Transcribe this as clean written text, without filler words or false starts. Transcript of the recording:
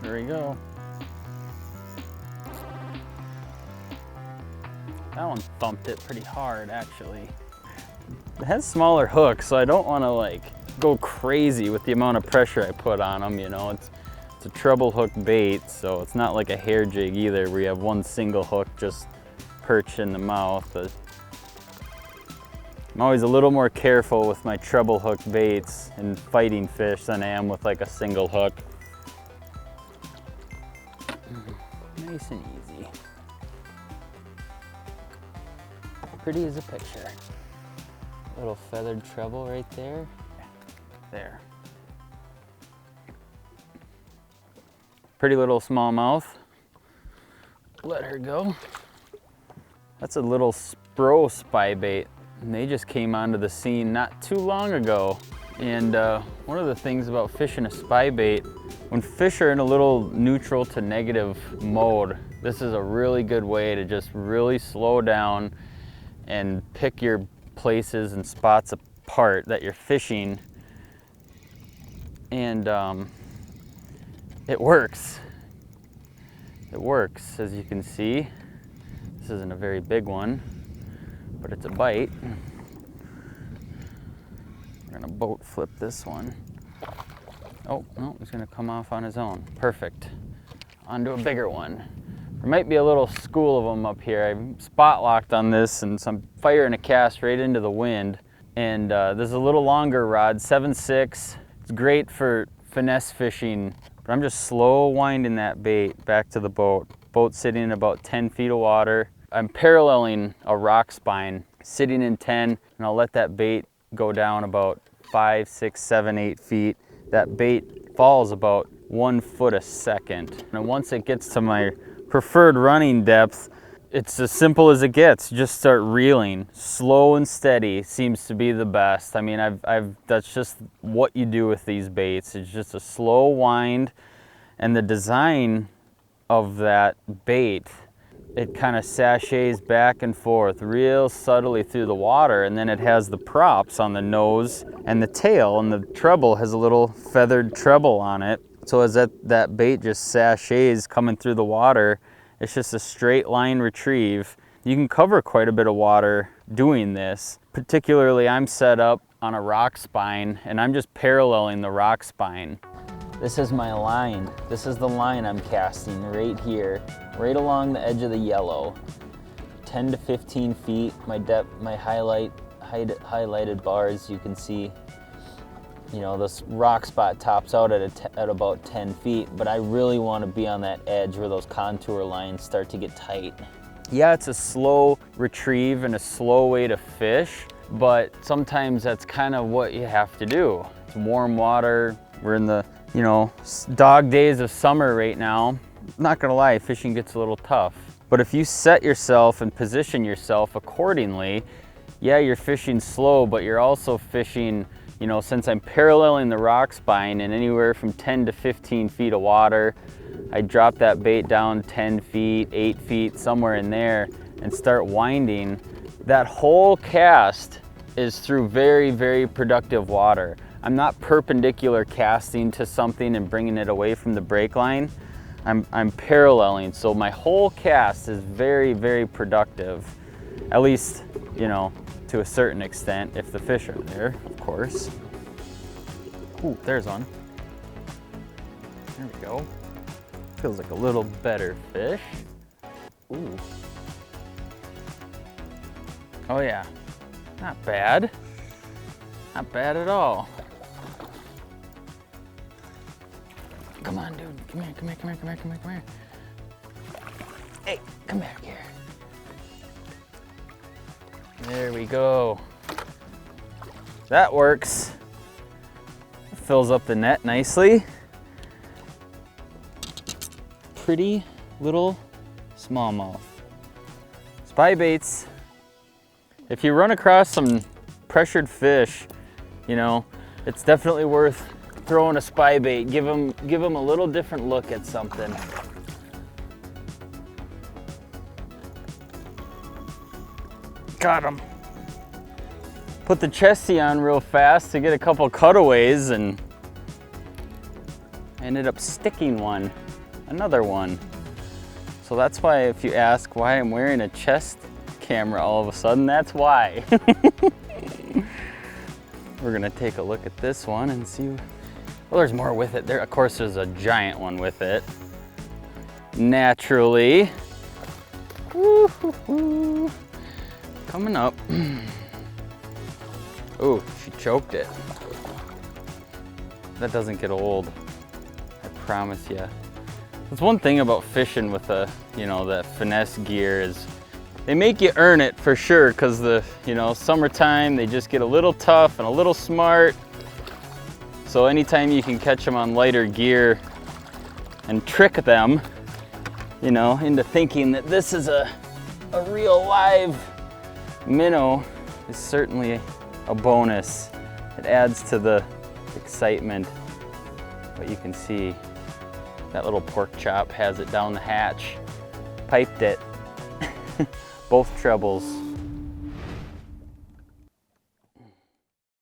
There we go. That one thumped it pretty hard, actually. It has smaller hooks, so I don't want to like go crazy with the amount of pressure I put on them, you know. It's a treble hook bait, so it's not like a hair jig either where you have one single hook just perched in the mouth. But I'm always a little more careful with my treble hook baits and fighting fish than I am with like a single hook. Nice and easy. Pretty as a picture. Little feathered treble right there. There. Pretty little smallmouth. Let her go. That's a little Spro spybait. And they just came onto the scene not too long ago. And one of the things about fishing a spybait, when fish are in a little neutral to negative mode, this is a really good way to just really slow down and pick your places and spots apart that you're fishing. And it works. It works, as you can see. This isn't a very big one, but it's a bite. We're gonna boat flip this one. Oh, no, he's gonna come off on his own. Perfect. Onto a bigger one. There might be a little school of them up here. I'm spot locked on this, and so I'm firing a cast right into the wind. And there's a little longer rod, 7/6. It's great for finesse fishing, but I'm just slow winding that bait back to the boat. Boat sitting in about 10 feet of water. I'm paralleling a rock spine, sitting in 10, and I'll let that bait go down about 5, 6, 7, 8 feet. That bait falls about 1 foot a second. And once it gets to my preferred running depth, it's as simple as it gets. Just start reeling. Slow and steady seems to be the best. I mean, that's just what you do with these baits. It's just a slow wind, and the design of that bait, it kind of sachets back and forth real subtly through the water, and then it has the props on the nose and the tail, and the treble has a little feathered treble on it. So as that bait just sachets coming through the water, it's just a straight line retrieve. You can cover quite a bit of water doing this. Particularly, I'm set up on a rock spine, and I'm just paralleling the rock spine. This is my line. This is the line I'm casting right here, right along the edge of the yellow. 10 to 15 feet. My depth, my highlighted bars, you can see. You know, this rock spot tops out at about 10 feet, but I really want to be on that edge where those contour lines start to get tight. Yeah, it's a slow retrieve and a slow way to fish, but sometimes that's kind of what you have to do. It's warm water. We're in the, you know, dog days of summer right now. Not gonna lie, fishing gets a little tough. But if you set yourself and position yourself accordingly, yeah, you're fishing slow, but you're also fishing, you know, since I'm paralleling the rock spine in anywhere from 10 to 15 feet of water, I drop that bait down 10 feet, 8 feet, somewhere in there, and start winding. That whole cast is through very, very productive water. I'm not perpendicular casting to something and bringing it away from the break line. I'm paralleling, so my whole cast is very, very productive. At least, you know, to a certain extent, if the fish are there, of course. Ooh, there's one. There we go. Feels like a little better fish. Ooh. Oh yeah, not bad. Not bad at all. Come on, dude. Come here, come here, come here, come here, come here, come here. Hey, come back here. There we go. That works. Fills up the net nicely. Pretty little smallmouth. Spybaits. If you run across some pressured fish, you know, it's definitely worth throwing a spybait. Give them a little different look at something. Got him. Put the chesty on real fast to get a couple cutaways, and I ended up sticking one, another one. So that's why if you ask why I'm wearing a chest camera all of a sudden, that's why. We're gonna take a look at this one and see, well, there's more with it. There, of course, there's a giant one with it. Naturally. Woo-hoo-hoo. Coming up. Oh, she choked it. That doesn't get old, I promise you. That's one thing about fishing with the, the finesse gear is they make you earn it for sure, because the, summertime, they just get a little tough and a little smart. So anytime you can catch them on lighter gear and trick them, into thinking that this is a real live minnow is certainly a bonus. It adds to the excitement. But you can see that little pork chop has it down the hatch, piped it, both trebles.